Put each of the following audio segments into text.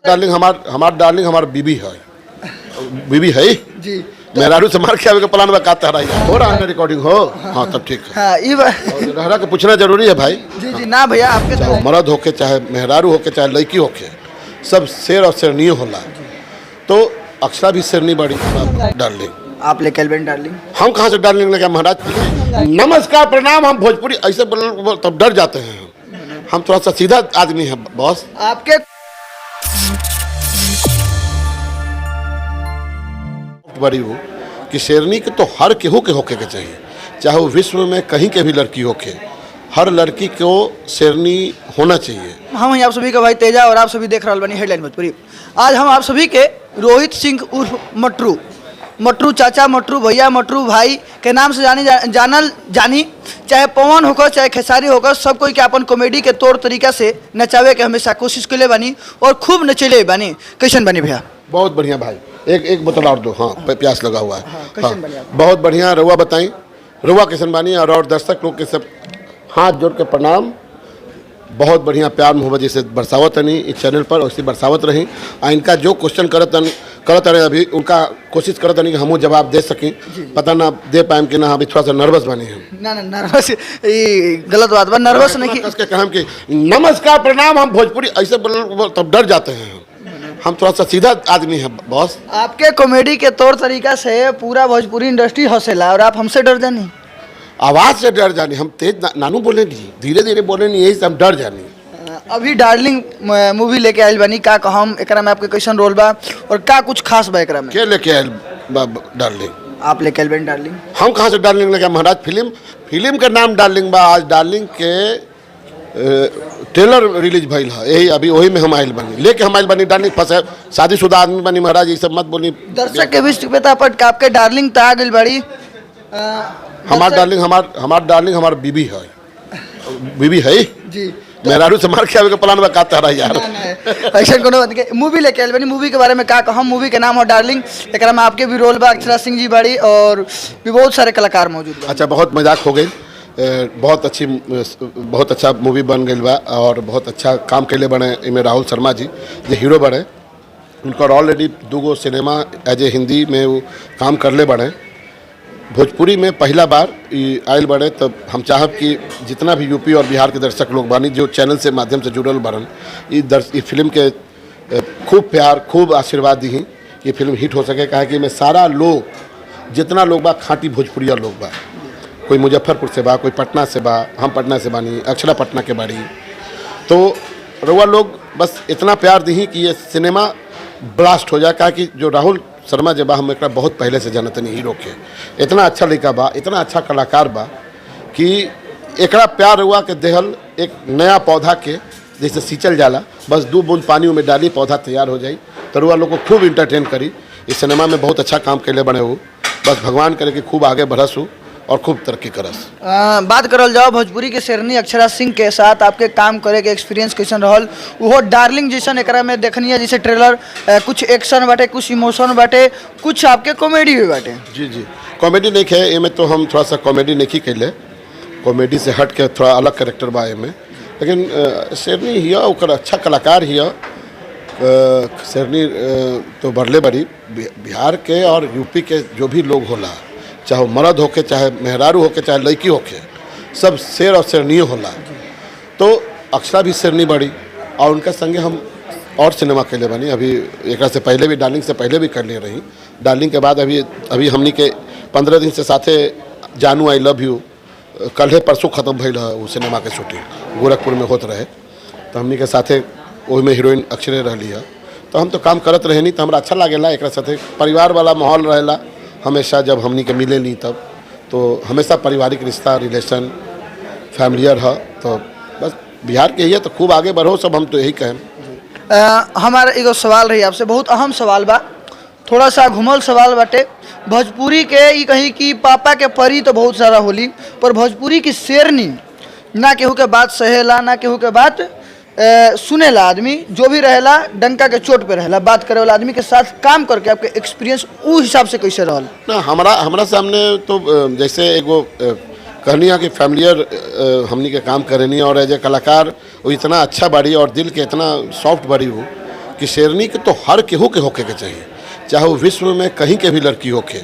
Darling हमार बीबी है। बीबी है जी। मेहरारू से मार के आवे के प्लान में का तहरा हो रहा है रिकॉर्डिंग हो। हाँ तब ठीक है। हाँ रहरा के पूछना जरूरी है भाई। जी जी ना भैया आपके चाहे मर्द होके चाहे मेहरारू होके चाहे लड़की होके सब शेर और शेरनी होला। तो अक्षरा भी शेरनी बड़ी डार्लिंग। आप लेके बन डार्लिंग। हम कहाँ से डार्लिंग लगे महाराज। नमस्कार प्रणाम। हम भोजपुरी ऐसे बोल तब डर जाते हैं। हम थोड़ा सा सीधा आदमी है बॉस। आपके बड़ी हो कि शेरनी के तो हर केहू के होके के चाहिए, चाहे वो विश्व में कहीं के भी लड़की होके, हर लड़की को शेरनी होना चाहिए। हम आप सभी का भाई तेजा और आप सभी देख रहे बनी हेडलाइन भोजपुरी। आज हम आप सभी के रोहित सिंह उर्फ मटरू चाचा, मटरू भैया, मटरू भाई के नाम से जानी चाहे पवन होकर चाहे खेसारी होकर, सब कोई के अपन कॉमेडी के तौर तरीका से नचावे के हमेशा कोशिश के लिए बनी और खूब नचेले बनी। कैसन बनी भैया? बहुत बढ़िया भाई। एक बोतल और दो। हाँ प्यास लगा हुआ है। कैसन बनी आप? बहुत बढ़िया। रुआ बताई रुआ कैसन बानी और दर्शक लोग के सब हाथ जोड़ के प्रणाम। बहुत बढ़िया प्यार मोहब्बत जैसे बरसावत नहीं इस चैनल पर वैसे बरसावत रही। इनका जो क्वेश्चन करत रहे अभी उनका कोशिश करत नहीं कि हम जवाब दे सकें। पता ना दे पाएम कि ना। अभी थोड़ा सा नर्वस बने हैं। ना नर्वस गलत बात बा। नर्वस नहीं कि कहम कि नमस्कार प्रणाम। हम भोजपुरी ऐसे बोल तब डर जाते हैं। हम थोड़ा सा सीधा आदमी है बॉस। आपके कॉमेडी के तौर तरीका से पूरा भोजपुरी इंडस्ट्री हंसेला और आप हमसे डर जानी। आवाज से डर जानी। हम तेज नानू बोले नहीं, धीरे धीरे बोले नहीं, यही से हम डर जानी। अभी डार्लिंग मूवी लेके आयल बनी का कहम एकरा में आपके कैसन रोल बा और का कुछ खास बा एकरा में? के लेके आयल डार्लिंग? आप लेके आयल बनी डार्लिंग। हम कहाँ से डार्लिंग लेके महाराज। फिल्म के नाम डार्लिंग बा। आज डार्लिंग के ट्रेलर रिलीज भइल है, यही अभी वही में हम आयल बनी लेके हम आयल बनी। डार्लिंग फंसे शादीशुदा आदमी बनी महाराज, ये सब मत बोली। दर्शक के बीच पे आपके डार्लिंग तो आ गई बड़ी। हमार डार्लिंग हमार बीबी है। बीबी है जी। मेहरारू से मार के आवे के प्लान में का तहरा यार। ऐसा कोनो बात के मूवी लेके आयल बनी। मूवी के बारे में का कहम? मूवी के नाम हो डार्लिंग। एकरा में आपके भी रोल बा, अक्षरा सिंह जी बड़ी और भी बहुत सारे कलाकार मौजूद बा। अच्छा बहुत मजाक हो गई। बहुत अच्छा मूवी बन गई बा और बहुत अच्छा काम कैले बने। इनमें राहुल शर्मा जी जो हीरो बने, उनका already 2 cinema as a Hindi में वो काम करले बने। भोजपुरी में पहला बार आयल बने। तब हम चाहब कि जितना भी यूपी और बिहार के दर्शक लोग बानी जो चैनल से माध्यम से जुड़ल बनन, ये फिल्म के खूब प्यार खूब आशीर्वाद दी। ये फिल्म हिट हो सके। कहा कि मैं सारा लोग जितना लोग बा खाँटी भोजपुरिया लोग बा। कोई मुजफ्फरपुर से बा, कोई पटना से बा, हम पटना से बानी, अक्षरा पटना के बाड़ी। तो रउआ लोग बस इतना प्यार दी कि ये सिनेमा ब्लास्ट हो जाए। कहा कि जो राहुल शर्मा जब हम एक बहुत पहले से जानते नहीं हीरो के, इतना अच्छा लड़का बा, इतना अच्छा कलाकार बा कि एकरा प्यार हुआ के देहल एक नया पौधा के जैसे सींचल जाला, बस 2 बूंद पानी में डाली पौधा तैयार हो जाई। तो रुआ लोग को खूब इंटरटेन करी। इस सिनेमा में बहुत अच्छा काम कैले बने हो। बस भगवान करे कि खूब आगे बढ़स हो और खूब तरक्की करस। बात करल जाओ भोजपुरी के शेरनी अक्षरा सिंह के साथ आपके काम करे के एक्सपीरियंस कैसन रहल? वो डार्लिंग जैसन एकरा में देखनी है जैसे ट्रेलर कुछ एक्शन बाटे, कुछ इमोशन बाटे, कुछ आपके कॉमेडी भी बाटे। जी कॉमेडी नहीं है ये में। तो हम थोड़ा सा कॉमेडी नहीं कैले, कॉमेडी से हट के थोड़ा अलग कैरेक्टर बा में। लेकिन शेरनी हिया ओकर अच्छा कलाकार हिया। शेरनी तो बढ़ले बड़ी बिहार के और यूपी के जो भी लोग होला, चाहे मर्द होके चाहे मेहरारू होके चाहे लड़की होके, सब शेर और शेरनी होला। तो अक्षरा भी शेरनी बड़ी और उनका संगे हम और सिनेमा कैले बनी। अभी एक से पहले भी डार्लिंग से पहले भी कर ले रही। डार्लिंग के बाद अभी हमनी के 15 दिन से साथे जानू आई लव यू कल परसों ख़त्म भइल है। वो सिनेमा के शूटिंग गोरखपुर में होत रहे। तो हमनी के साथे वही में हीरोइन अक्षरे रही है। तो हम तो काम करत रहे नहीं। तो हमरा अच्छा लागेला एक साथे परिवार वाला माहौल रहेला हमेशा। जब हमनी के मिले नहीं तब तो हमेशा पारिवारिक रिश्ता रिलेशन फैमिलियर है। तो बस बिहार के ही है तो खूब आगे बढ़ो सब। हम तो यही कहें। हमारा एगो सवाल रही आपसे, बहुत अहम सवाल बा, थोड़ा सा घुमल सवाल बाटे। भोजपुरी के ये कही कि पापा के परी तो बहुत सारा होली, पर भोजपुरी की शेरनी ना केहू के बात सहेला ना केहू के बात सुनेला। आदमी जो भी रहेला डंका के चोट पे रहेला। बात करे वाला आदमी के साथ काम करके आपके एक्सपीरियंस उस हिसाब से कैसे रहल? ना हमारा सामने तो जैसे एगो कहनी है कि फैमिलियर हमनी के काम करेनी और एज ए कलाकार वो इतना अच्छा बाड़ी और दिल के इतना सॉफ्ट बाड़ी हो कि शेरनी के तो हर केहू के होके के चाहिए, चाहे वो विश्व में कहीं के भी लड़की होके,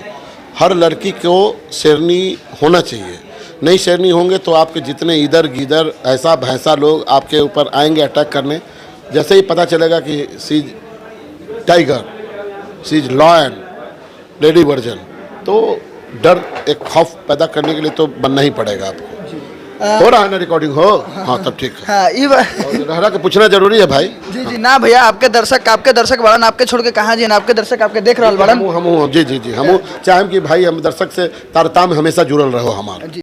हर लड़की को शेरनी होना चाहिए। नहीं शेरनी होंगे तो आपके जितने इधर गिधर ऐसा भैंसा लोग आपके ऊपर आएंगे अटैक करने। जैसे ही पता चलेगा कि she is tiger, she is lion, lady version, तो डर एक खौफ पैदा करने के लिए तो बनना ही पड़ेगा आपको। हो रहा है ना रिकॉर्डिंग हो? हाँ तब ठीक है। हाँ ई बा- रहरा के पूछना जरूरी है भाई। जी जी ना भैया, आपके दर्शक बड़न, आपके छोड़ के कहाँ जी, आपके दर्शक आपके देख रहा बड़न। हम जी जी जी हम चाहें कि भाई हम दर्शक से तारताम हमेशा जुड़ल रहो हमारा।